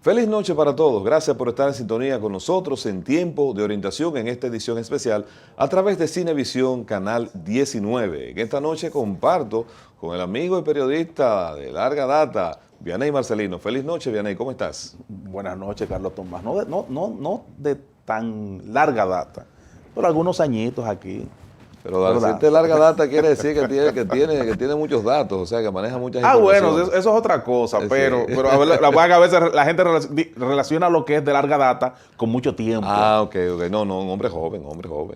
Feliz noche para todos. Gracias por estar en sintonía con nosotros en Tiempo de Orientación en esta edición especial a través de Cinevisión Canal 19. En esta noche comparto con el amigo y periodista de larga data, Vianey Marcelino. Feliz noche, Vianey. ¿Cómo estás? Buenas noches, Carlos Tomás. No de tan larga data, pero algunos añitos aquí. Pero al decirte larga data quiere decir que tiene muchos datos, o sea, que maneja muchas informaciones. Bueno, eso es otra cosa, pero a veces la gente relaciona lo que es de larga data con mucho tiempo. Ok. No, un hombre joven.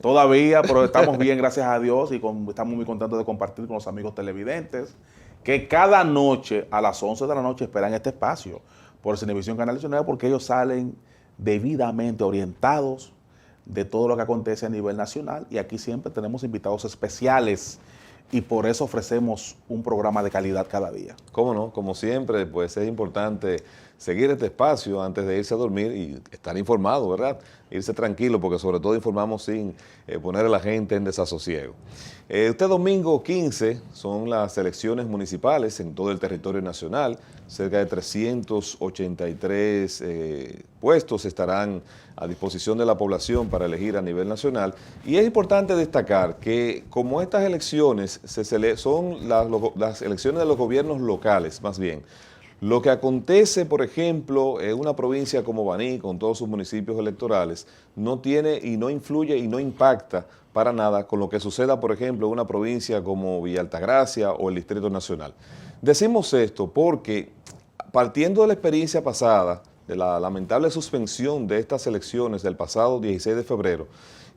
Todavía, pero estamos bien, gracias a Dios, y estamos muy contentos de compartir con los amigos televidentes, que cada noche, a las 11 de la noche, esperan este espacio por Cinevisión Canal 19, porque ellos salen debidamente orientados de todo lo que acontece a nivel nacional, y aquí siempre tenemos invitados especiales y por eso ofrecemos un programa de calidad cada día. ¿Cómo no? Como siempre, pues es importante seguir este espacio antes de irse a dormir y estar informado, ¿verdad? Irse tranquilo, porque sobre todo informamos sin poner a la gente en desasosiego. Este domingo 15 son las elecciones municipales en todo el territorio nacional. Cerca de 383 puestos estarán a disposición de la población para elegir a nivel nacional. Y es importante destacar que como estas elecciones son las elecciones de los gobiernos locales, más bien, lo que acontece, por ejemplo, en una provincia como Baní, con todos sus municipios electorales, no tiene y no influye y no impacta para nada con lo que suceda, por ejemplo, en una provincia como Villa Altagracia o el Distrito Nacional. Decimos esto porque, partiendo de la experiencia pasada, de la lamentable suspensión de estas elecciones del pasado 16 de febrero,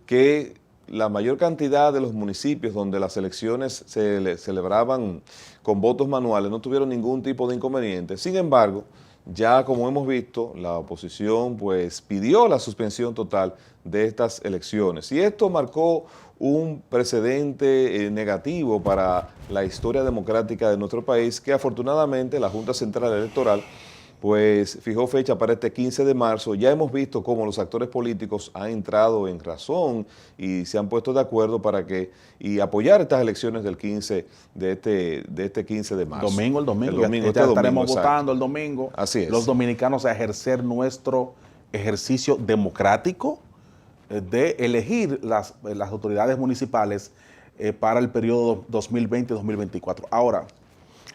que la mayor cantidad de los municipios donde las elecciones se celebraban con votos manuales no tuvieron ningún tipo de inconveniente. Sin embargo, ya como hemos visto, la oposición pues pidió la suspensión total de estas elecciones. Y esto marcó un precedente negativo para la historia democrática de nuestro país, que afortunadamente la Junta Central Electoral pues fijó fecha para este 15 de marzo. Ya hemos visto cómo los actores políticos han entrado en razón y se han puesto de acuerdo para apoyar estas elecciones del 15 de este 15 de marzo. El domingo, este estaremos domingo, votando el domingo. Así es. Los dominicanos a ejercer nuestro ejercicio democrático de elegir las autoridades municipales para el periodo 2020-2024. Ahora,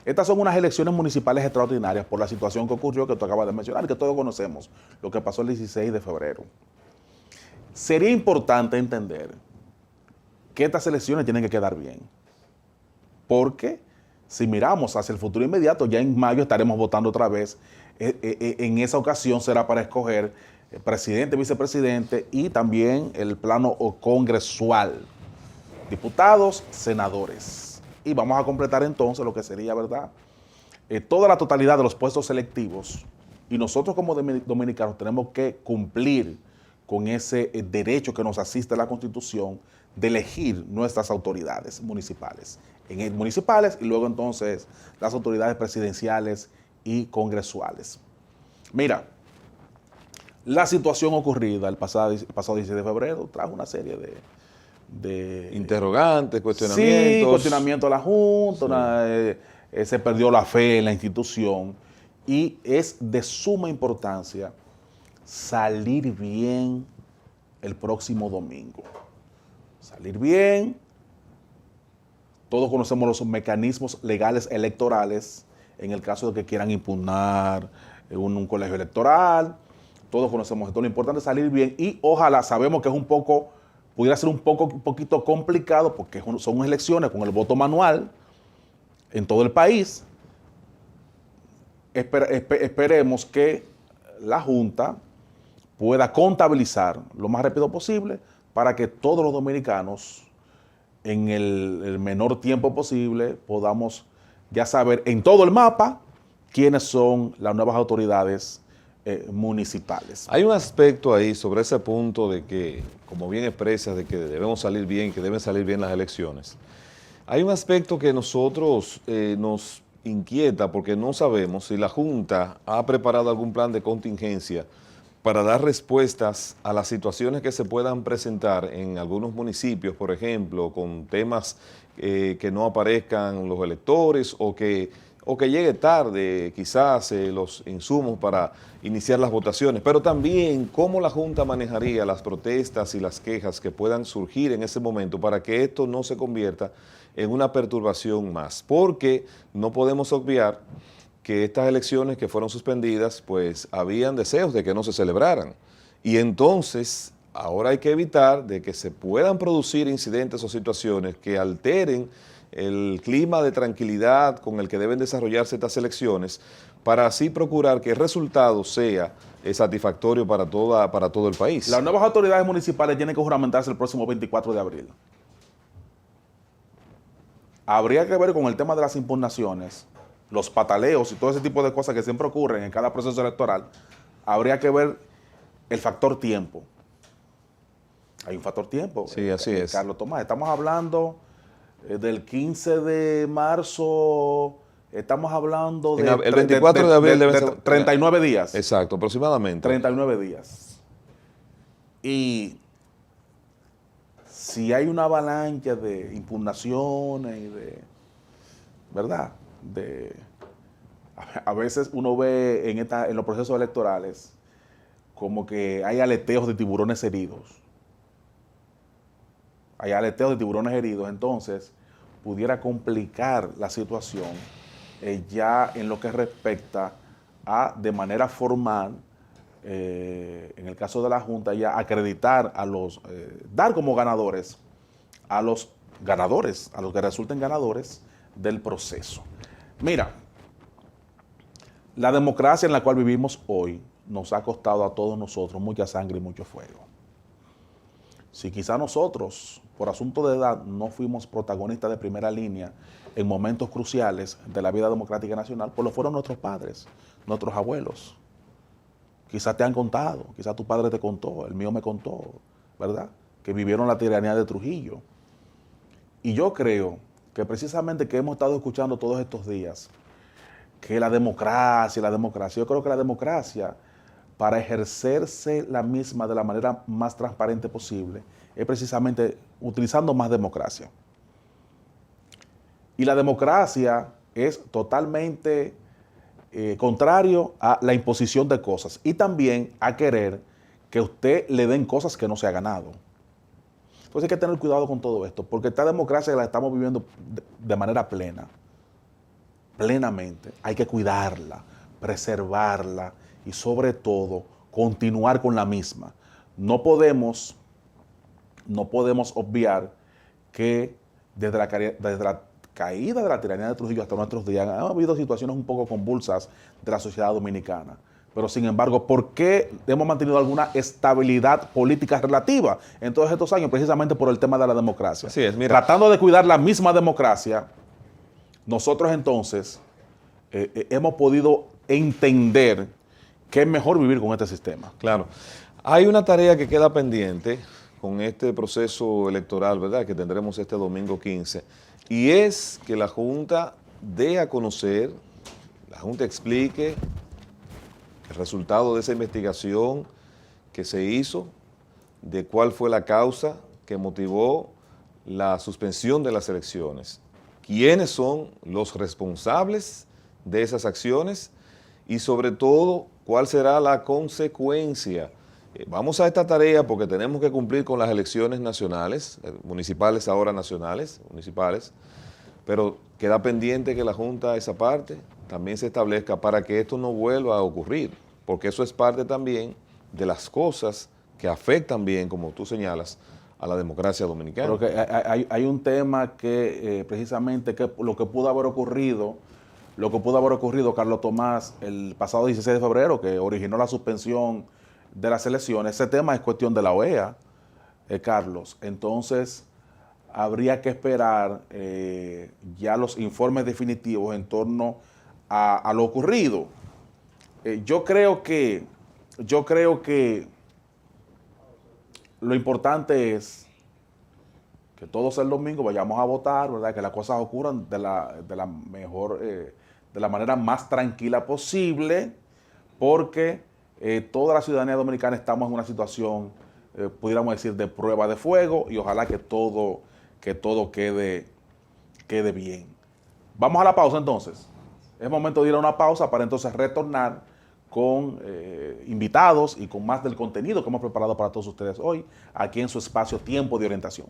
estas son unas elecciones municipales extraordinarias por la situación que ocurrió, que tú acabas de mencionar, que todos conocemos, lo que pasó el 16 de febrero. Sería importante entender que estas elecciones tienen que quedar bien, porque si miramos hacia el futuro inmediato, ya en mayo estaremos votando otra vez. En esa ocasión será para escoger presidente, vicepresidente y también el plano congresual, diputados, senadores. Y vamos a completar entonces lo que sería, ¿verdad? Toda la totalidad de los puestos selectivos, y nosotros como dominicanos tenemos que cumplir con ese derecho que nos asiste la Constitución de elegir nuestras autoridades municipales y luego entonces las autoridades presidenciales y congresuales. Mira, la situación ocurrida el pasado 16 de febrero trajo una serie de interrogantes, cuestionamientos. Sí, cuestionamiento a la Junta, sí. Se perdió la fe en la institución, y es de suma importancia salir bien el próximo domingo. Salir bien. Todos conocemos los mecanismos legales electorales en el caso de que quieran impugnar un colegio electoral. Todos conocemos esto. Lo importante es salir bien, y ojalá, sabemos que pudiera ser un poquito complicado porque son elecciones con el voto manual en todo el país. Esperemos que la Junta pueda contabilizar lo más rápido posible para que todos los dominicanos, en el menor tiempo posible, podamos ya saber en todo el mapa quiénes son las nuevas autoridades municipales. Hay un aspecto ahí sobre ese punto de que, como bien expresas, de que debemos salir bien, que deben salir bien las elecciones. Hay un aspecto que nosotros nos inquieta porque no sabemos si la Junta ha preparado algún plan de contingencia para dar respuestas a las situaciones que se puedan presentar en algunos municipios, por ejemplo, con temas que no aparezcan los electores o o que llegue tarde quizás los insumos para iniciar las votaciones, pero también cómo la Junta manejaría las protestas y las quejas que puedan surgir en ese momento para que esto no se convierta en una perturbación más, porque no podemos obviar que estas elecciones que fueron suspendidas, pues habían deseos de que no se celebraran. Y entonces, ahora hay que evitar de que se puedan producir incidentes o situaciones que alteren el clima de tranquilidad con el que deben desarrollarse estas elecciones, para así procurar que el resultado sea satisfactorio para todo el país. Las nuevas autoridades municipales tienen que juramentarse el próximo 24 de abril. Habría que ver con el tema de las impugnaciones, los pataleos y todo ese tipo de cosas que siempre ocurren en cada proceso electoral. Habría que ver el factor tiempo. Hay un factor tiempo. Sí, así es. Carlos Tomás, estamos hablando del 15 de marzo, estamos hablando de... El 24 de abril debe ser... 39 días. Exacto, aproximadamente. 39 días. Y si hay una avalancha de impugnaciones y de... ¿Verdad? A veces uno ve en los procesos electorales como que hay aleteos de tiburones heridos. Hay aleteos de tiburones heridos, entonces pudiera complicar la situación ya en lo que respecta a, de manera formal, en el caso de la Junta, ya acreditar a los, dar como ganadores, a los que resulten ganadores del proceso. Mira, la democracia en la cual vivimos hoy nos ha costado a todos nosotros mucha sangre y mucho fuego. Si quizá nosotros, por asunto de edad, no fuimos protagonistas de primera línea en momentos cruciales de la vida democrática nacional, pues lo fueron nuestros padres, nuestros abuelos. Quizá te han contado, quizá tu padre te contó, el mío me contó, ¿verdad? Que vivieron la tiranía de Trujillo. Y yo creo que precisamente que hemos estado escuchando todos estos días, que la democracia, yo creo que la democracia, para ejercerse la misma de la manera más transparente posible, es precisamente utilizando más democracia. Y la democracia es totalmente contrario a la imposición de cosas y también a querer que usted le den cosas que no se ha ganado. Entonces hay que tener cuidado con todo esto, porque esta democracia la estamos viviendo de manera plena, plenamente. Hay que cuidarla, preservarla y sobre todo continuar con la misma. No podemos obviar que desde la caída de la tiranía de Trujillo hasta nuestros días han habido situaciones un poco convulsas de la sociedad dominicana. Pero sin embargo, ¿por qué hemos mantenido alguna estabilidad política relativa en todos estos años? Precisamente por el tema de la democracia. Así es, mira. Tratando de cuidar la misma democracia, nosotros entonces hemos podido entender que es mejor vivir con este sistema. Claro. Hay una tarea que queda pendiente con este proceso electoral, ¿verdad?, que tendremos este domingo 15, y es que la Junta dé a conocer, la Junta explique el resultado de esa investigación que se hizo, de cuál fue la causa que motivó la suspensión de las elecciones, quiénes son los responsables de esas acciones y sobre todo cuál será la consecuencia. Vamos a esta tarea porque tenemos que cumplir con las elecciones nacionales, municipales ahora nacionales, municipales, pero queda pendiente que la Junta, esa parte, también se establezca para que esto no vuelva a ocurrir, porque eso es parte también de las cosas que afectan bien, como tú señalas, a la democracia dominicana. Pero que hay un tema que precisamente que lo que pudo haber ocurrido, Carlos Tomás, el pasado 16 de febrero, que originó la suspensión de las elecciones, ese tema es cuestión de la OEA, Carlos. Entonces, habría que esperar ya los informes definitivos en torno a lo ocurrido. Yo creo que lo importante es que todos el domingo vayamos a votar, ¿verdad? Que las cosas ocurran de la mejor, de la manera más tranquila posible, porque toda la ciudadanía dominicana estamos en una situación, pudiéramos decir, de prueba de fuego, y ojalá que todo quede bien. Vamos a la pausa entonces. Es momento de ir a una pausa para entonces retornar con invitados y con más del contenido que hemos preparado para todos ustedes hoy, aquí en su espacio Tiempo de Orientación.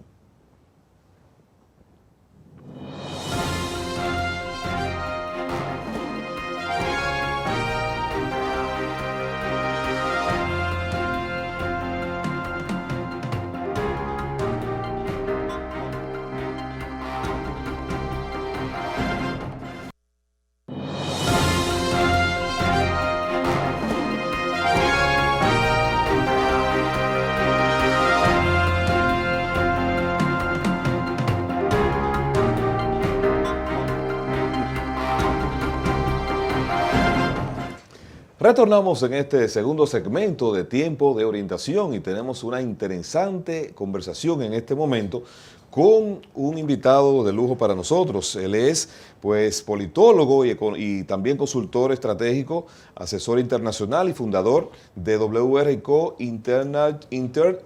Retornamos en este segundo segmento de Tiempo de Orientación y tenemos una interesante conversación en este momento con un invitado de lujo para nosotros. Él es, pues, politólogo y también consultor estratégico, asesor internacional y fundador de WR&Co Intern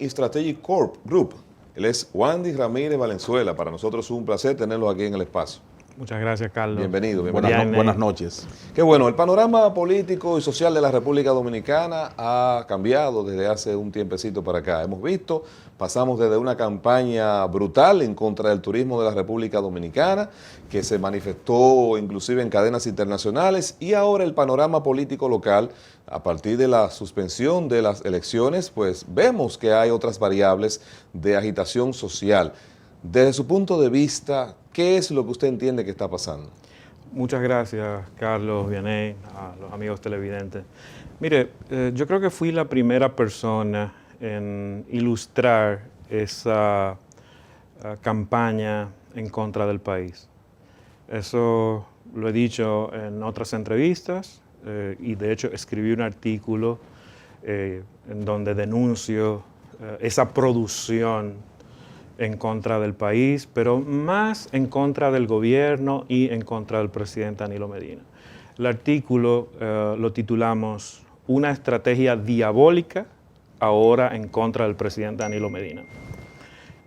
Strategic Corp Group. Él es Wandy Ramírez Valenzuela. Para nosotros es un placer tenerlo aquí en el espacio. Muchas gracias, Carlos. Bienvenido. Buenas noches. Qué bueno, el panorama político y social de la República Dominicana ha cambiado desde hace un tiempecito para acá. Hemos visto, pasamos desde una campaña brutal en contra del turismo de la República Dominicana, que se manifestó inclusive en cadenas internacionales, y ahora el panorama político local, a partir de la suspensión de las elecciones, pues vemos que hay otras variables de agitación social. Desde su punto de vista, ¿qué es lo que usted entiende que está pasando? Muchas gracias, Carlos, Vianey, a los amigos televidentes. Mire, yo creo que fui la primera persona en ilustrar esa campaña en contra del país. Eso lo he dicho en otras entrevistas y de hecho escribí un artículo en donde denuncio esa producción en contra del país, pero más en contra del gobierno y en contra del presidente Danilo Medina. El artículo lo titulamos "Una estrategia diabólica ahora en contra del presidente Danilo Medina".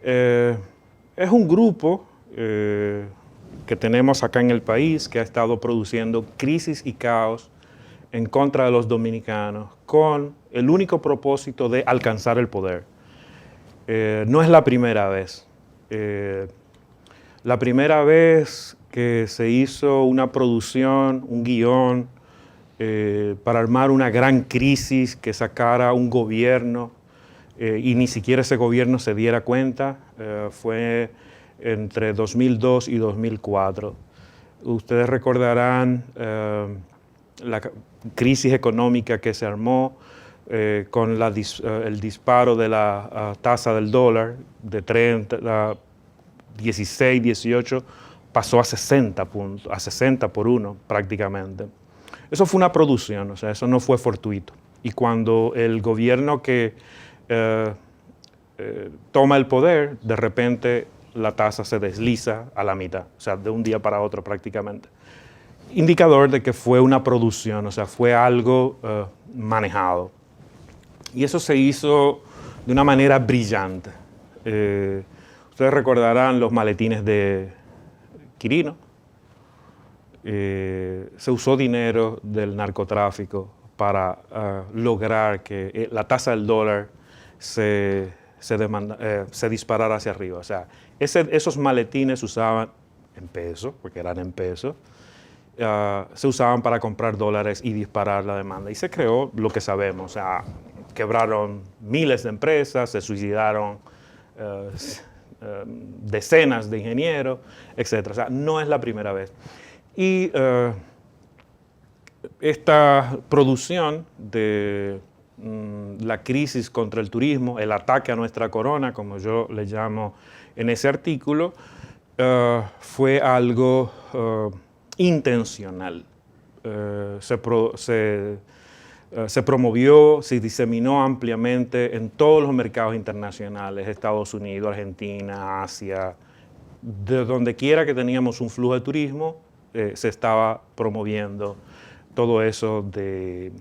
Es un grupo que tenemos acá en el país que ha estado produciendo crisis y caos en contra de los dominicanos con el único propósito de alcanzar el poder. No es la primera vez. La primera vez que se hizo una producción, un guión, para armar una gran crisis que sacara un gobierno y ni siquiera ese gobierno se diera cuenta, fue entre 2002 y 2004. Ustedes recordarán la crisis económica que se armó con el disparo de la tasa del dólar de 30, 16, 18, pasó a 60 puntos, a 60 por 1 prácticamente. Eso fue una producción, o sea, eso no fue fortuito. Y cuando el gobierno que toma el poder, de repente la tasa se desliza a la mitad, o sea, de un día para otro prácticamente. Indicador de que fue una producción, o sea, fue algo manejado. Y eso se hizo de una manera brillante. Ustedes recordarán los maletines de Quirino. Se usó dinero del narcotráfico para lograr que la tasa del dólar se disparara hacia arriba. O sea, esos maletines se usaban en pesos, porque eran en pesos, se usaban para comprar dólares y disparar la demanda. Y se creó lo que sabemos, o sea, quebraron miles de empresas, se suicidaron decenas de ingenieros, etc. O sea, no es la primera vez. Y esta producción de la crisis contra el turismo, el ataque a nuestra corona, como yo le llamo en ese artículo, fue algo intencional. Se promovió, se diseminó ampliamente en todos los mercados internacionales, Estados Unidos, Argentina, Asia, de donde quiera que teníamos un flujo de turismo, se estaba promoviendo todo eso que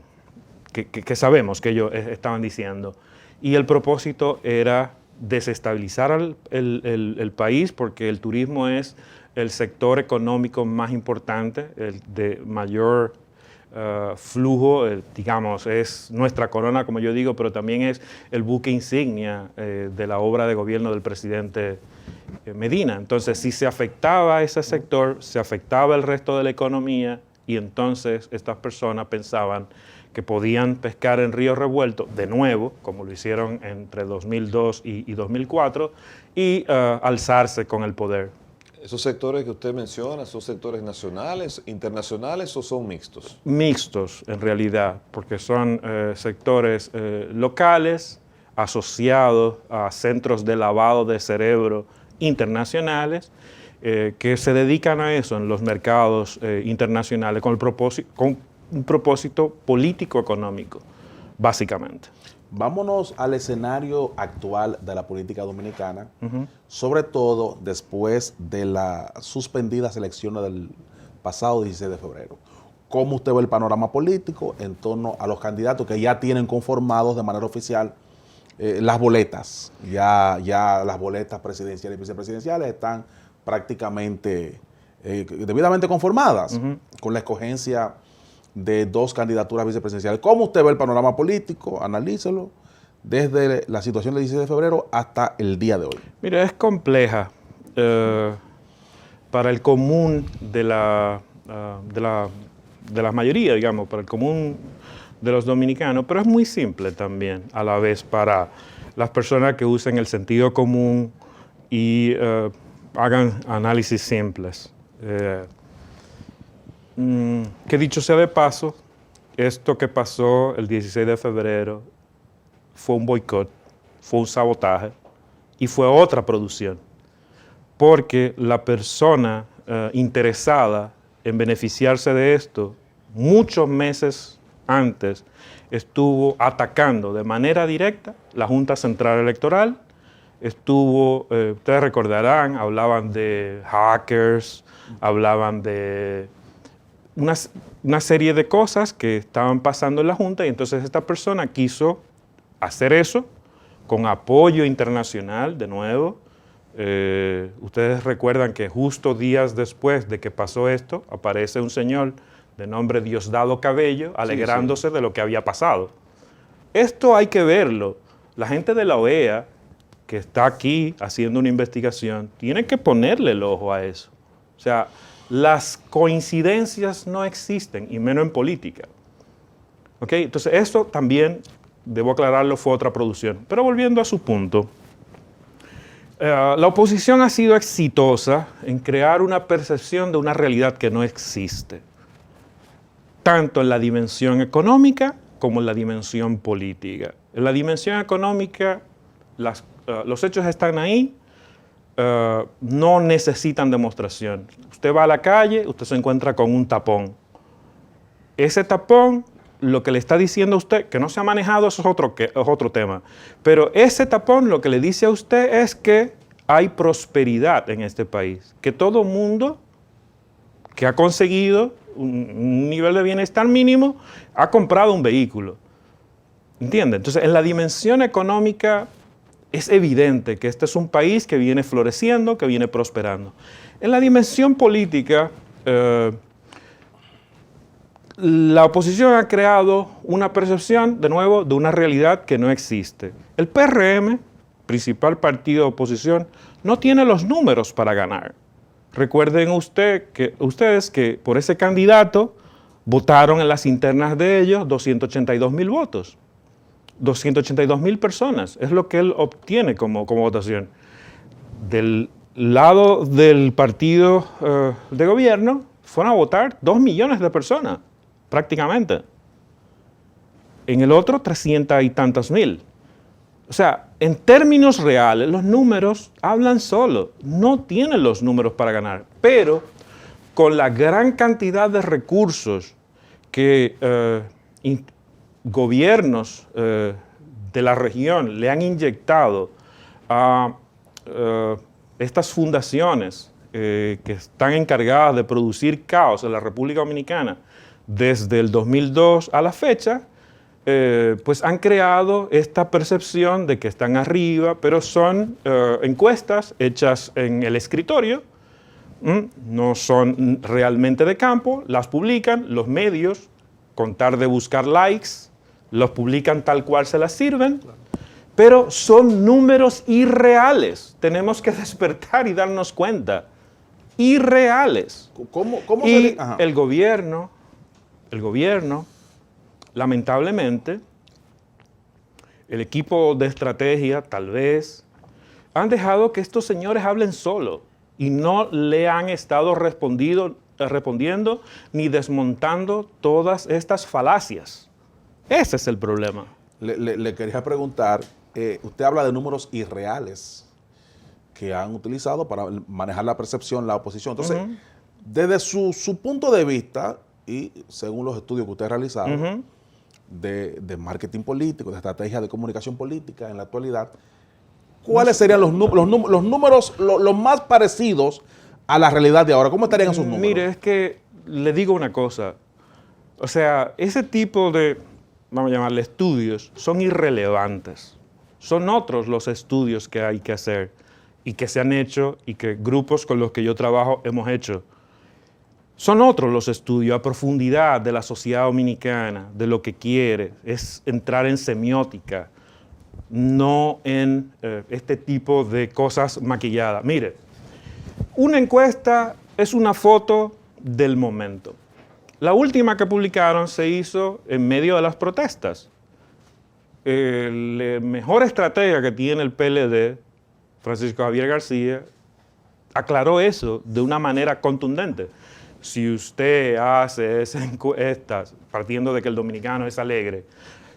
sabemos que ellos estaban diciendo. Y el propósito era desestabilizar el país, porque el turismo es el sector económico más importante, el de mayor flujo, digamos, es nuestra corona, como yo digo, pero también es el buque insignia de la obra de gobierno del presidente Medina. Entonces, si se afectaba ese sector, se afectaba el resto de la economía, y entonces estas personas pensaban que podían pescar en río revuelto de nuevo, como lo hicieron entre 2002 y 2004, y alzarse con el poder. ¿Esos sectores que usted menciona son sectores nacionales, internacionales o son mixtos? Mixtos, en realidad, porque son sectores locales asociados a centros de lavado de cerebro internacionales que se dedican a eso en los mercados internacionales con un propósito político-económico, básicamente. Vámonos al escenario actual de la política dominicana, sobre todo después de las suspendidas elecciones del pasado 16 de febrero. ¿Cómo usted ve el panorama político en torno a los candidatos que ya tienen conformados de manera oficial las boletas? Ya las boletas presidenciales y vicepresidenciales están prácticamente debidamente conformadas con la escogencia de 2 candidaturas vicepresidenciales. ¿Cómo usted ve el panorama político? Analícelo desde la situación del 16 de febrero hasta el día de hoy. Mira, es compleja para el común de la mayoría, digamos, para el común de los dominicanos, pero es muy simple también a la vez para las personas que usen el sentido común y hagan análisis simples. Que dicho sea de paso, esto que pasó el 16 de febrero fue un boicot, fue un sabotaje y fue otra producción, porque la persona interesada en beneficiarse de esto muchos meses antes estuvo atacando de manera directa la Junta Central Electoral, ustedes recordarán, hablaban de hackers, hablaban de una serie de cosas que estaban pasando en la Junta, y entonces esta persona quiso hacer eso con apoyo internacional de nuevo. Ustedes recuerdan que justo días después de que pasó esto, aparece un señor de nombre Diosdado Cabello alegrándose de lo que había pasado. Esto hay que verlo. La gente de la OEA, que está aquí haciendo una investigación, tiene que ponerle el ojo a eso. O sea, las coincidencias no existen, y menos en política. ¿Ok? Entonces, esto también, debo aclararlo, fue otra producción. Pero volviendo a su punto, la oposición ha sido exitosa en crear una percepción de una realidad que no existe, tanto en la dimensión económica como en la dimensión política. En la dimensión económica, los hechos están ahí, no necesitan demostración. Usted va a la calle, usted se encuentra con un tapón. Ese tapón, lo que le está diciendo a usted, que no se ha manejado, eso es otro tema, pero ese tapón lo que le dice a usted es que hay prosperidad en este país, que todo mundo que ha conseguido un nivel de bienestar mínimo ha comprado un vehículo. ¿Entiende? Entonces, en la dimensión económica es evidente que este es un país que viene floreciendo, que viene prosperando. En la dimensión política, la oposición ha creado una percepción, de nuevo, de una realidad que no existe. El PRM, principal partido de oposición, no tiene los números para ganar. Recuerden ustedes que por ese candidato votaron en las internas de ellos 282,000 votos. 282,000 personas, es lo que él obtiene como votación. Del lado del partido de gobierno fueron a votar 2 millones de personas, prácticamente. En el otro, 300 y tantos mil. O sea, en términos reales, los números hablan solo. No tienen los números para ganar, pero con la gran cantidad de recursos que gobiernos de la región le han inyectado a estas fundaciones que están encargadas de producir caos en la República Dominicana desde el 2002 a la fecha, pues han creado esta percepción de que están arriba, pero son encuestas hechas en el escritorio, no son realmente de campo, las publican los medios, con tal de buscar likes, los publican tal cual se las sirven, pero son números irreales. Tenemos que despertar y darnos cuenta. Irreales. ¿Cómo Y Ajá. el gobierno, lamentablemente, el equipo de estrategia, tal vez, han dejado que estos señores hablen solo y no le han estado respondiendo ni desmontando todas estas falacias. Ese es el problema. Le quería preguntar, usted habla de números irreales que han utilizado para manejar la percepción, la oposición. Entonces, desde su punto de vista, y según los estudios que usted ha realizado, de marketing político, de estrategia de comunicación política en la actualidad, ¿cuáles serían los números los más parecidos a la realidad de ahora? ¿Cómo estarían esos números? Mire, es que le digo una cosa. O sea, ese tipo de, vamos a llamarle estudios, son irrelevantes. Son otros los estudios que hay que hacer y que se han hecho y que grupos con los que yo trabajo hemos hecho. Son otros los estudios a profundidad de la sociedad dominicana, de lo que quiere, es entrar en semiótica, no en este tipo de cosas maquilladas. Mire, una encuesta es una foto del momento. La última que publicaron se hizo en medio de las protestas. La mejor estratega que tiene el PLD, Francisco Javier García, aclaró eso de una manera contundente. Si usted hace esas encuestas partiendo de que el dominicano es alegre,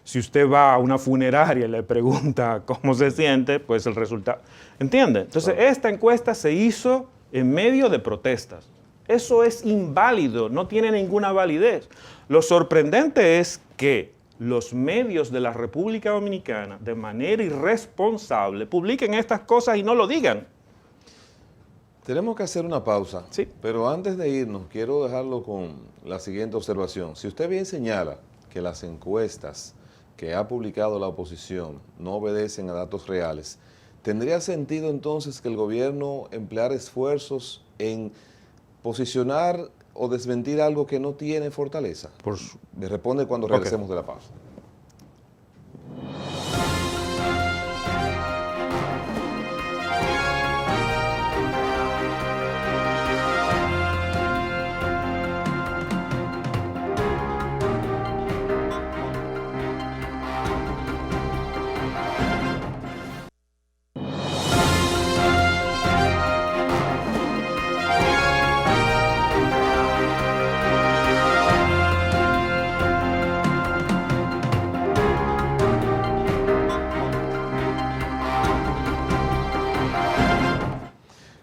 si usted va a una funeraria y le pregunta cómo se siente, pues el resultado... ¿Entiende? Entonces, esta encuesta se hizo en medio de protestas. Eso es inválido, no tiene ninguna validez. Lo sorprendente es que los medios de la República Dominicana, de manera irresponsable, publiquen estas cosas y no lo digan. Tenemos que hacer una pausa, Sí. pero antes de irnos, quiero dejarlo con la siguiente observación. Si usted bien señala que las encuestas que ha publicado la oposición no obedecen a datos reales, ¿tendría sentido entonces que el gobierno empleara esfuerzos en posicionar o desmentir algo que no tiene fortaleza? Me responde cuando regresemos de la pausa.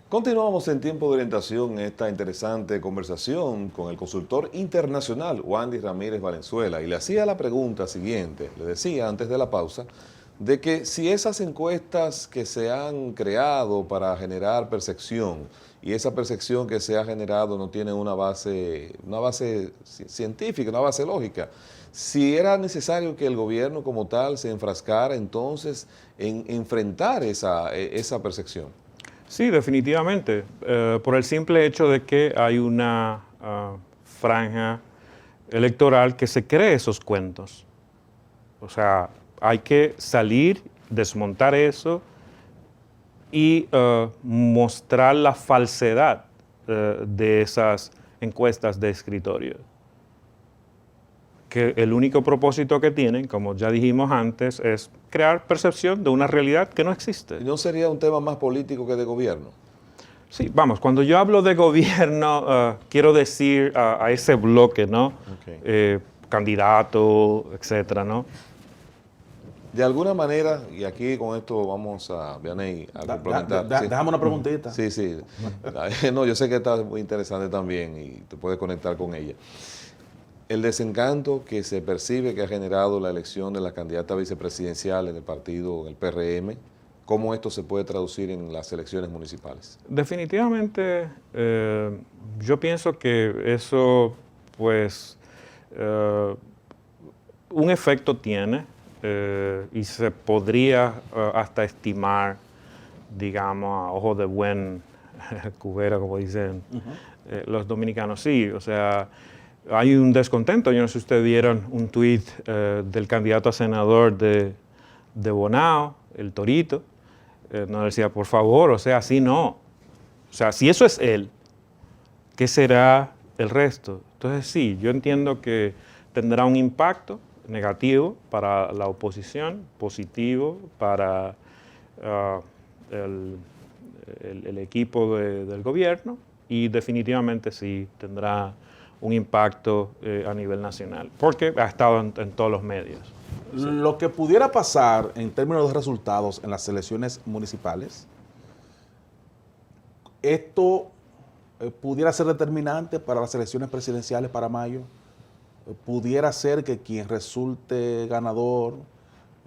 Continuamos en tiempo de orientación en esta interesante conversación con el consultor internacional Wandy Ramírez Valenzuela, y le hacía la pregunta siguiente, le decía antes de la pausa, de que si esas encuestas que se han creado para generar percepción y esa percepción que se ha generado no tiene una base científica, una base lógica, si era necesario que el gobierno como tal se enfrascara entonces en enfrentar esa percepción. Sí, definitivamente, por el simple hecho de que hay una franja electoral que se cree esos cuentos. O sea, hay que salir, desmontar eso y mostrar la falsedad de esas encuestas de escritorio. Que el único propósito que tienen, como ya dijimos antes, es crear percepción de una realidad que no existe. ¿Y no sería un tema más político que de gobierno? Sí, vamos, cuando yo hablo de gobierno, quiero decir a ese bloque, ¿no? Okay. Candidato, etcétera, ¿no? De alguna manera, y aquí con esto vamos a, Vianey, a complementar. ¿Sí? Déjame una preguntita. Sí, sí. No, yo sé que está muy interesante también y te puedes conectar con ella. El desencanto que se percibe que ha generado la elección de la candidata vicepresidencial en el partido, en el PRM, ¿cómo esto se puede traducir en las elecciones municipales? Definitivamente, yo pienso que eso, pues, un efecto tiene y se podría hasta estimar, digamos, a ojo de buen cubero, como dicen los dominicanos. Sí, o sea, hay un descontento. Yo no sé si ustedes vieron un tuit del candidato a senador de Bonao, el Torito, nos decía, por favor, o sea, así no. O sea, si eso es él, ¿qué será el resto? Entonces sí, yo entiendo que tendrá un impacto negativo para la oposición, positivo para el equipo del gobierno y definitivamente sí tendrá un impacto a nivel nacional, porque ha estado en todos los medios. Sí. Lo que pudiera pasar en términos de resultados en las elecciones municipales, esto pudiera ser determinante para las elecciones presidenciales para mayo. Pudiera ser que quien resulte ganador,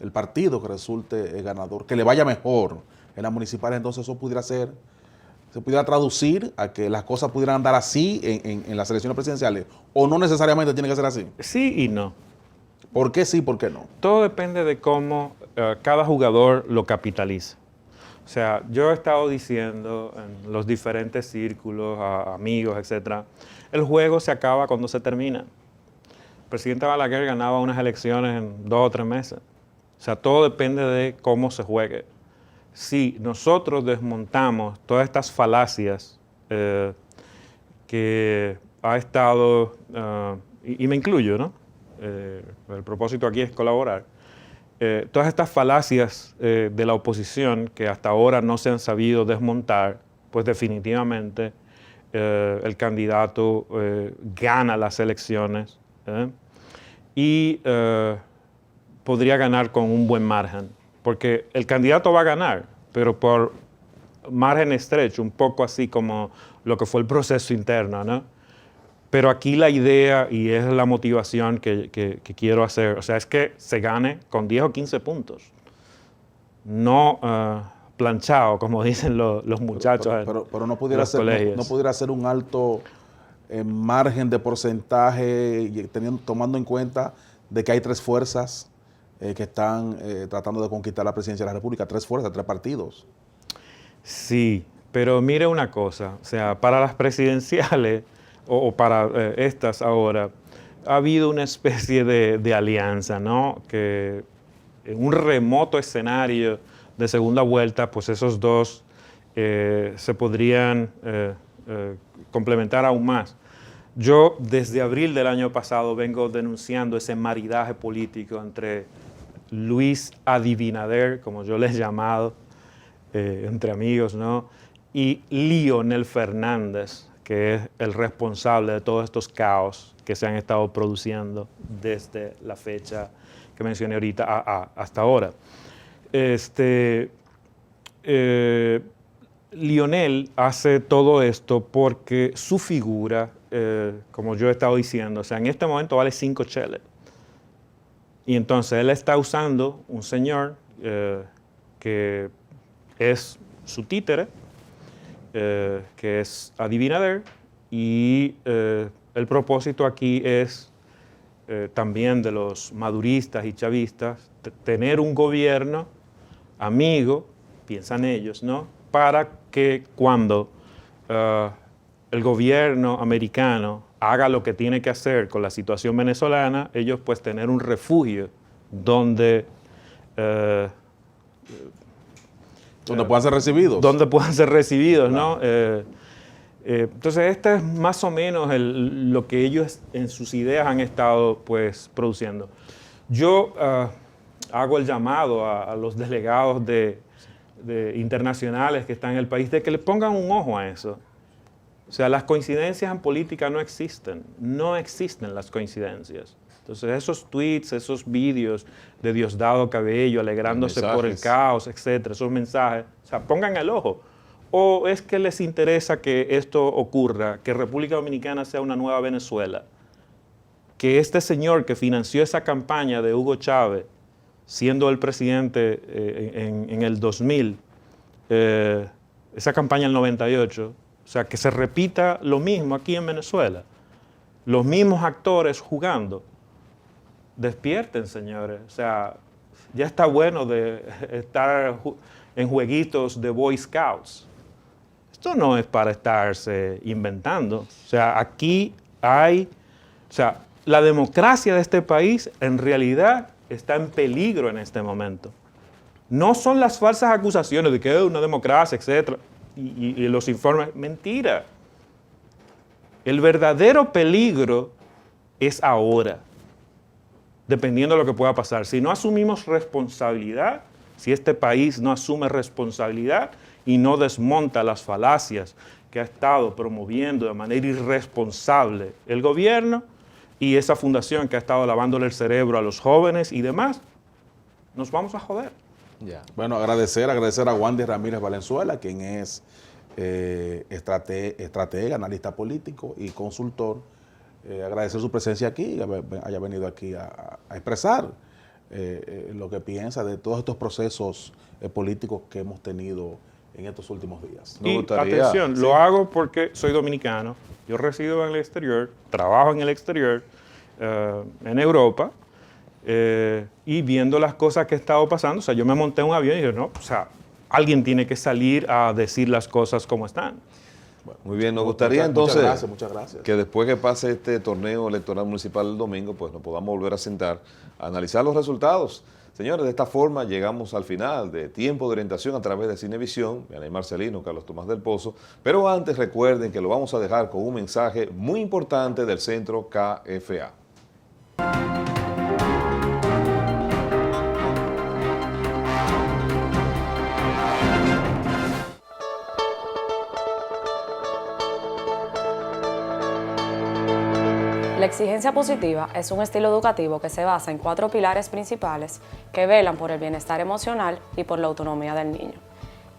el partido que resulte ganador, que le vaya mejor en las municipales, entonces eso pudiera ser, se pudiera traducir a que las cosas pudieran andar así en las elecciones presidenciales, o no necesariamente tiene que ser así. Sí y no. ¿Por qué sí, por qué no? Todo depende de cómo cada jugador lo capitaliza. O sea, yo he estado diciendo en los diferentes círculos, a amigos, etcétera, el juego se acaba cuando se termina. El presidente Balaguer ganaba unas elecciones en 2 o 3 meses. O sea, todo depende de cómo se juegue. Si nosotros desmontamos todas estas falacias que ha estado, y me incluyo, ¿no? El propósito aquí es colaborar. Todas estas falacias de la oposición que hasta ahora no se han sabido desmontar, pues definitivamente el candidato gana las elecciones y podría ganar con un buen margen, porque el candidato va a ganar, pero por margen estrecho, un poco así como lo que fue el proceso interno, ¿no? Pero aquí la idea, y es la motivación que quiero hacer, o sea, es que se gane con 10 o 15 puntos. No planchado, como dicen los muchachos pero no pudiera ser, no pudiera ser un alto margen de porcentaje, tomando en cuenta de que hay 3 fuerzas que están tratando de conquistar la presidencia de la República, 3 fuerzas, 3 partidos. Sí, pero mire una cosa, o sea, para las presidenciales, o para estas ahora, ha habido una especie de alianza, ¿no? Que en un remoto escenario de segunda vuelta, pues esos dos se podrían complementar aún más. Yo desde abril del año pasado vengo denunciando ese maridaje político entre Luis Abinader, como yo le he llamado, entre amigos, ¿no? Y Leonel Fernández, que es el responsable de todos estos caos que se han estado produciendo desde la fecha que mencioné ahorita hasta ahora. Lionel hace todo esto porque su figura, como yo he estado diciendo, o sea, en este momento vale 5 cheles. Y entonces él está usando un señor que es su títere, que es Abinader, y el propósito aquí es también de los maduristas y chavistas, tener un gobierno amigo, piensan ellos, ¿no? Para que cuando el gobierno americano haga lo que tiene que hacer con la situación venezolana, ellos pues tener un refugio donde puedan ser recibidos. Donde puedan ser recibidos, claro. ¿no? Entonces, este es más o menos lo que ellos en sus ideas han estado pues produciendo. Yo hago el llamado a los delegados internacionales que están en el país de que le pongan un ojo a eso. O sea, las coincidencias en política no existen. No existen las coincidencias. Entonces, esos tweets, esos vídeos de Diosdado Cabello alegrándose por el caos, etcétera, esos mensajes, o sea, pongan el ojo. ¿O es que les interesa que esto ocurra, que República Dominicana sea una nueva Venezuela? Que este señor que financió esa campaña de Hugo Chávez, siendo el presidente en el 2000, esa campaña en el 98, o sea, que se repita lo mismo aquí en Venezuela. Los mismos actores jugando. despierten, señores. O sea, ya está bueno de estar en jueguitos de Boy Scouts. Esto no es para estarse inventando. O sea, aquí hay, o sea, la democracia de este país en realidad está en peligro en este momento. No son las falsas acusaciones de que es una democracia, etcétera, y los informes. Mentira. El verdadero peligro es ahora, dependiendo de lo que pueda pasar. Si no asumimos responsabilidad, si este país no asume responsabilidad y no desmonta las falacias que ha estado promoviendo de manera irresponsable el gobierno y esa fundación que ha estado lavándole el cerebro a los jóvenes y demás, nos vamos a joder. Ya. Bueno, agradecer a Wandy Ramírez Valenzuela, quien es estratega, analista político y consultor. Agradecer su presencia aquí, haya venido aquí a expresar lo que piensa de todos estos procesos políticos que hemos tenido en estos últimos días. Me Y gustaría, atención, sí. lo hago porque soy dominicano, yo resido en el exterior, trabajo en el exterior, en Europa, y viendo las cosas que he estado pasando, o sea, yo me monté en un avión y dije, no, o sea, alguien tiene que salir a decir las cosas como están. Muy bien, nos gustaría entonces muchas gracias. que después que pase este torneo electoral municipal el domingo, pues nos podamos volver a sentar, a analizar los resultados. Señores, de esta forma llegamos al final de Tiempo de Orientación a través de Cinevisión, Vianey Marcelino, Carlos Tomás del Pozo, pero antes recuerden que lo vamos a dejar con un mensaje muy importante del Centro KFA. La exigencia positiva es un estilo educativo que se basa en 4 pilares principales que velan por el bienestar emocional y por la autonomía del niño.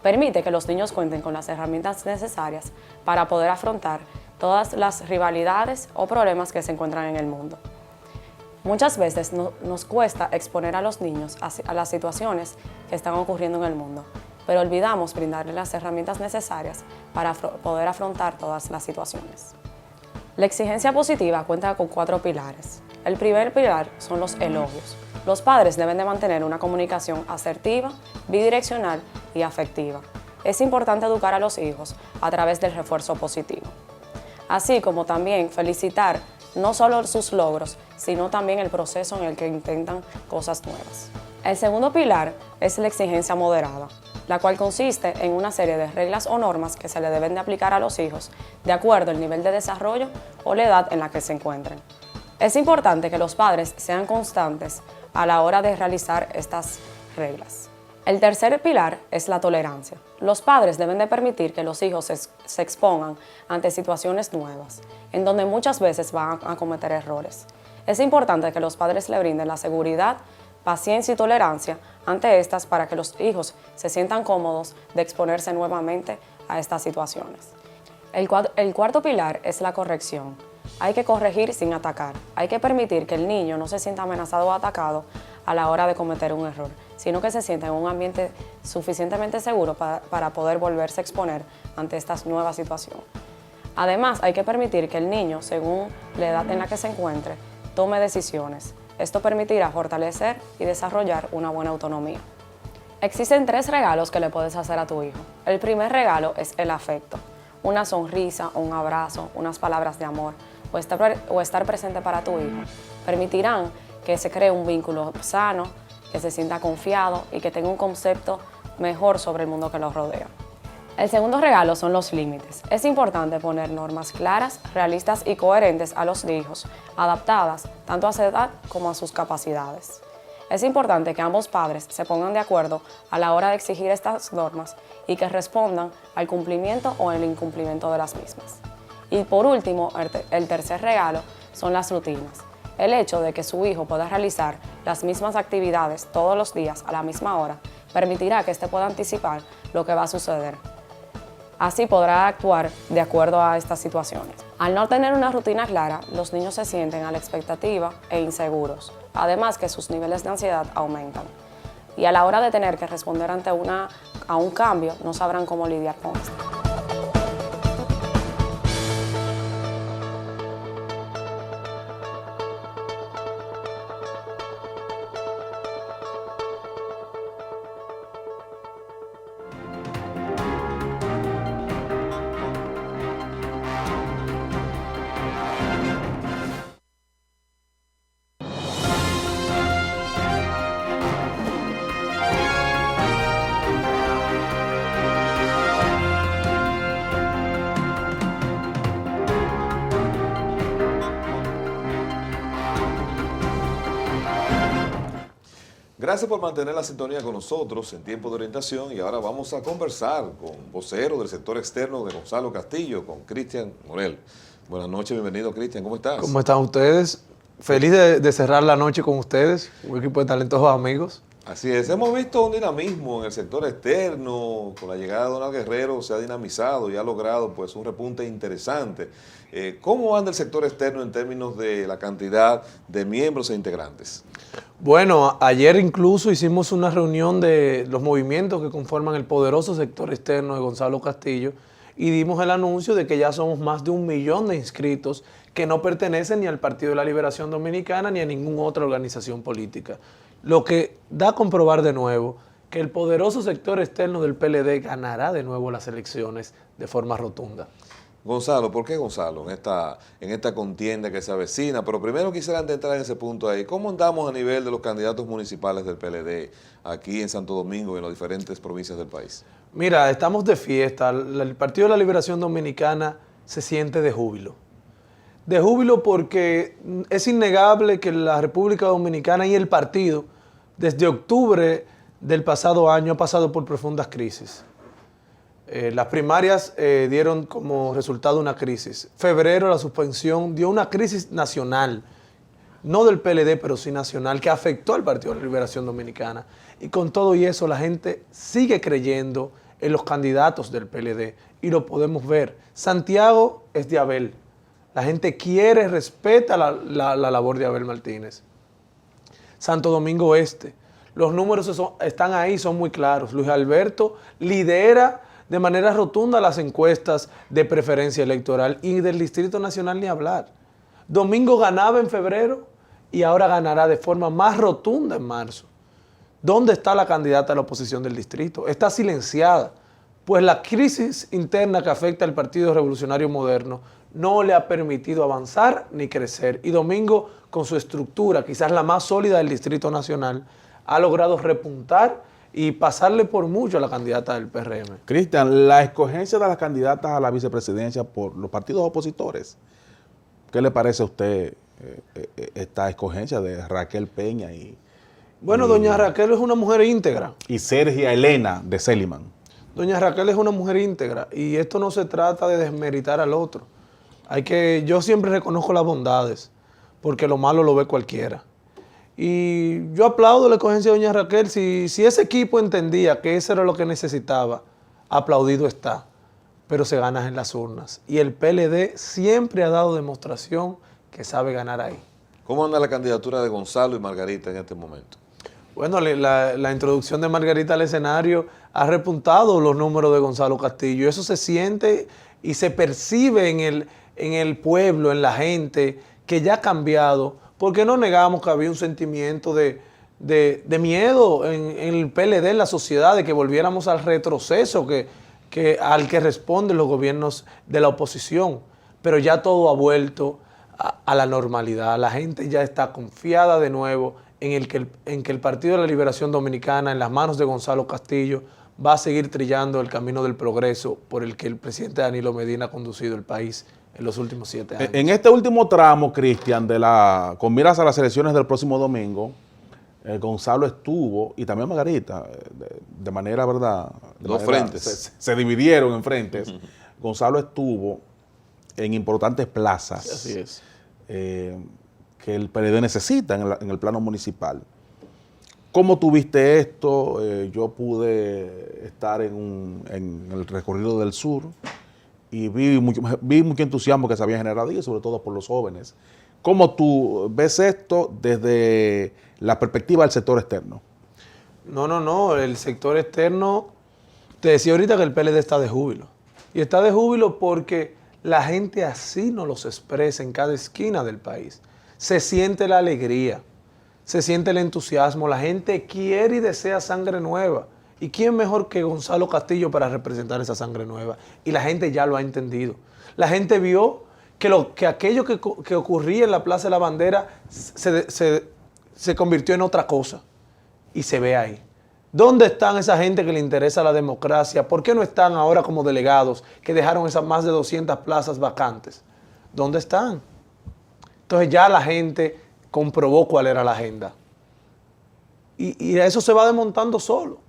Permite que los niños cuenten con las herramientas necesarias para poder afrontar todas las rivalidades o problemas que se encuentran en el mundo. Muchas veces nos cuesta exponer a los niños a las situaciones que están ocurriendo en el mundo, pero olvidamos brindarles las herramientas necesarias para poder afrontar todas las situaciones. La exigencia positiva cuenta con 4 pilares. El primer pilar son los elogios. Los padres deben de mantener una comunicación asertiva, bidireccional y afectiva. Es importante educar a los hijos a través del refuerzo positivo. Así como también felicitar no solo sus logros, sino también el proceso en el que intentan cosas nuevas. El segundo pilar es la exigencia moderada, la cual consiste en una serie de reglas o normas que se le deben de aplicar a los hijos de acuerdo al nivel de desarrollo o la edad en la que se encuentren. Es importante que los padres sean constantes a la hora de realizar estas reglas. El tercer pilar es la tolerancia. Los padres deben de permitir que los hijos se expongan ante situaciones nuevas, en donde muchas veces van a cometer errores. Es importante que los padres le brinden la seguridad, paciencia y tolerancia ante estas para que los hijos se sientan cómodos de exponerse nuevamente a estas situaciones. El cuarto pilar es la corrección. Hay que corregir sin atacar. Hay que permitir que el niño no se sienta amenazado o atacado a la hora de cometer un error, sino que se sienta en un ambiente suficientemente seguro para poder volverse a exponer ante esta nueva situación. Además, hay que permitir que el niño, según la edad en la que se encuentre, tome decisiones. Esto permitirá fortalecer y desarrollar una buena autonomía. Existen 3 regalos que le puedes hacer a tu hijo. El primer regalo es el afecto. Una sonrisa, un abrazo, unas palabras de amor o estar presente para tu hijo permitirán que se cree un vínculo sano, que se sienta confiado y que tenga un concepto mejor sobre el mundo que los rodea. El segundo regalo son los límites. Es importante poner normas claras, realistas y coherentes a los hijos, adaptadas tanto a su edad como a sus capacidades. Es importante que ambos padres se pongan de acuerdo a la hora de exigir estas normas y que respondan al cumplimiento o el incumplimiento de las mismas. Y por último, el tercer regalo son las rutinas. El hecho de que su hijo pueda realizar las mismas actividades todos los días a la misma hora permitirá que éste pueda anticipar lo que va a suceder. Así podrá actuar de acuerdo a estas situaciones. Al no tener una rutina clara, los niños se sienten a la expectativa e inseguros, además que sus niveles de ansiedad aumentan. Y a la hora de tener que responder ante a un cambio, no sabrán cómo lidiar con esto. Gracias por mantener la sintonía con nosotros en tiempo de orientación y ahora vamos a conversar con vocero del sector externo de Gonzalo Castillo, con Cristian Morel. Buenas noches, bienvenido Cristian, ¿cómo estás? ¿Cómo están ustedes? Feliz de cerrar la noche con ustedes, un equipo de talentosos amigos. Así es, hemos visto un dinamismo en el sector externo, con la llegada de Donald Guerrero se ha dinamizado y ha logrado pues un repunte interesante. ¿Cómo anda el sector externo en términos de la cantidad de miembros e integrantes? Bueno, ayer incluso hicimos una reunión de los movimientos que conforman el poderoso sector externo de Gonzalo Castillo y dimos el anuncio de que ya somos más de 1 millón de inscritos que no pertenecen ni al Partido de la Liberación Dominicana ni a ninguna otra organización política. Lo que da a comprobar de nuevo que el poderoso sector externo del PLD ganará de nuevo las elecciones de forma rotunda. Gonzalo, ¿por qué Gonzalo en esta contienda que se avecina? Pero primero quisiera entrar en ese punto ahí. ¿Cómo andamos a nivel de los candidatos municipales del PLD aquí en Santo Domingo y en las diferentes provincias del país? Mira, estamos de fiesta. El Partido de la Liberación Dominicana se siente de júbilo. De júbilo porque es innegable que la República Dominicana y el partido, desde octubre del pasado año, ha pasado por profundas crisis. Las primarias dieron como resultado una crisis. Febrero, la suspensión dio una crisis nacional, no del PLD, pero sí nacional, que afectó al Partido de la Liberación Dominicana. Y con todo y eso, la gente sigue creyendo en los candidatos del PLD y lo podemos ver. Santiago es de Abel. La gente quiere, respeta la labor de Abel Martínez. Santo Domingo Este. Los números están ahí, son muy claros. Luis Alberto lidera de manera rotunda las encuestas de preferencia electoral y del Distrito Nacional ni hablar. Domingo ganaba en febrero y ahora ganará de forma más rotunda en marzo. ¿Dónde está la candidata a la oposición del distrito? Está silenciada, pues la crisis interna que afecta al Partido Revolucionario Moderno no le ha permitido avanzar ni crecer. Y Domingo, con su estructura, quizás la más sólida del Distrito Nacional, ha logrado repuntar y pasarle por mucho a la candidata del PRM. Cristian, la escogencia de las candidatas a la vicepresidencia por los partidos opositores, ¿qué le parece a usted esta escogencia de Raquel Peña Bueno, doña Raquel es una mujer íntegra. y Sergia Elena de Celiman? Doña Raquel es una mujer íntegra y esto no se trata de desmeritar al otro. Yo siempre reconozco las bondades, porque lo malo lo ve cualquiera. Y yo aplaudo la escogencia de doña Raquel. Si ese equipo entendía que eso era lo que necesitaba, aplaudido está. Pero se gana en las urnas. Y el PLD siempre ha dado demostración que sabe ganar ahí. ¿Cómo anda la candidatura de Gonzalo y Margarita en este momento? Bueno, la introducción de Margarita al escenario ha repuntado los números de Gonzalo Castillo. Eso se siente y se percibe en el pueblo, en la gente, que ya ha cambiado. Porque no negamos que había un sentimiento de miedo en el PLD, en la sociedad, de que volviéramos al retroceso al que responden los gobiernos de la oposición. Pero ya todo ha vuelto a la normalidad. La gente ya está confiada de nuevo en que el Partido de la Liberación Dominicana, en las manos de Gonzalo Castillo, va a seguir trillando el camino del progreso por el que el presidente Danilo Medina ha conducido el país en los últimos 7 años. En este último tramo, Cristian, con miras a las elecciones del próximo domingo, Gonzalo estuvo, y también Margarita, de manera, ¿verdad? Dos frentes. Se dividieron en frentes. Gonzalo estuvo en importantes plazas. Sí, así es. Que el PLD necesita en el plano municipal. ¿Cómo tuviste esto? Yo pude estar en el recorrido del sur y vi mucho entusiasmo que se había generado y sobre todo por los jóvenes. ¿Cómo tú ves esto desde la perspectiva del sector externo? No, el sector externo, te decía ahorita que el PLD está de júbilo. Y está de júbilo porque la gente así nos los expresa en cada esquina del país. Se siente la alegría, se siente el entusiasmo, la gente quiere y desea sangre nueva. ¿Y quién mejor que Gonzalo Castillo para representar esa sangre nueva? Y la gente ya lo ha entendido. La gente vio que aquello que ocurría en la Plaza de la Bandera se convirtió en otra cosa. Y se ve ahí. ¿Dónde están esa gente que le interesa la democracia? ¿Por qué no están ahora como delegados que dejaron esas más de 200 plazas vacantes? ¿Dónde están? Entonces ya la gente comprobó cuál era la agenda. y eso se va desmontando solo.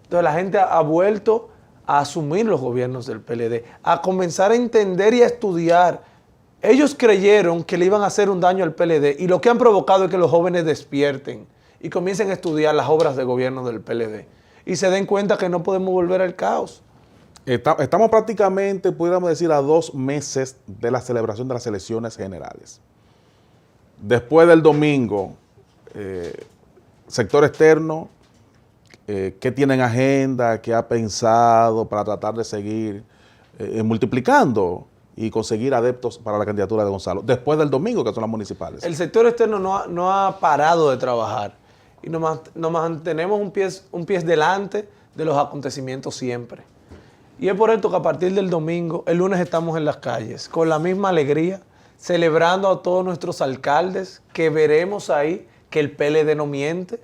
Entonces la gente ha vuelto a asumir los gobiernos del PLD, a comenzar a entender y a estudiar. Ellos creyeron que le iban a hacer un daño al PLD y lo que han provocado es que los jóvenes despierten y comiencen a estudiar las obras de gobierno del PLD y se den cuenta que no podemos volver al caos. Estamos prácticamente, pudiéramos decir, a 2 meses de la celebración de las elecciones generales. Después del domingo, sector externo, ¿qué tienen agenda? ¿Qué ha pensado para tratar de seguir multiplicando y conseguir adeptos para la candidatura de Gonzalo? Después del domingo, que son las municipales. El sector externo no ha parado de trabajar y nos mantenemos un pie delante de los acontecimientos siempre. Y es por esto que a partir del domingo, el lunes estamos en las calles, con la misma alegría, celebrando a todos nuestros alcaldes, que veremos ahí que el PLD no miente,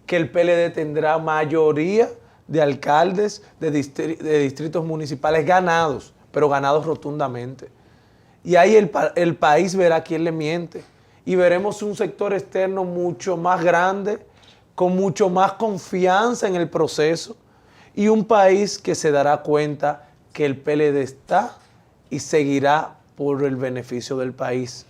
que el PLD tendrá mayoría de alcaldes de distritos municipales ganados, pero ganados rotundamente. Y ahí el país verá quién le miente. Y veremos un sector externo mucho más grande, con mucho más confianza en el proceso, y un país que se dará cuenta que el PLD está y seguirá por el beneficio del país.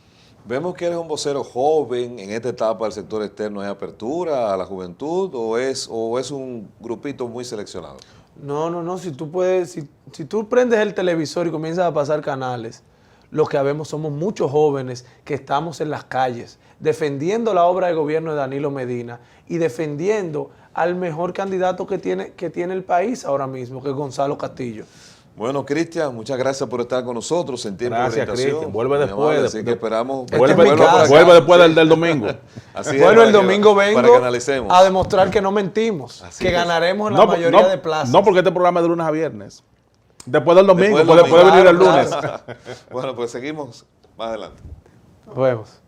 Vemos que eres un vocero joven en esta etapa del sector externo. ¿Es apertura a la juventud o es un grupito muy seleccionado? No, si tú prendes el televisor y comienzas a pasar canales, lo que vemos somos muchos jóvenes que estamos en las calles defendiendo la obra de gobierno de Danilo Medina y defendiendo al mejor candidato que tiene el país ahora mismo, que es Gonzalo Castillo. Bueno, Cristian, muchas gracias por estar con nosotros en tiempo Gracias, de orientación. Cristian. Vuelve Muy después. amable, así que esperamos. Vuelve después del domingo. Así es, Bueno, el para que- domingo para que vengo analicemos. a demostrar que no mentimos, Así que es. ganaremos la mayoría de plazas. No, porque este programa es de lunes a viernes. Después del domingo, Después del puede domingo. venir el Claro, lunes. claro. Bueno, pues seguimos más adelante. Nos vemos.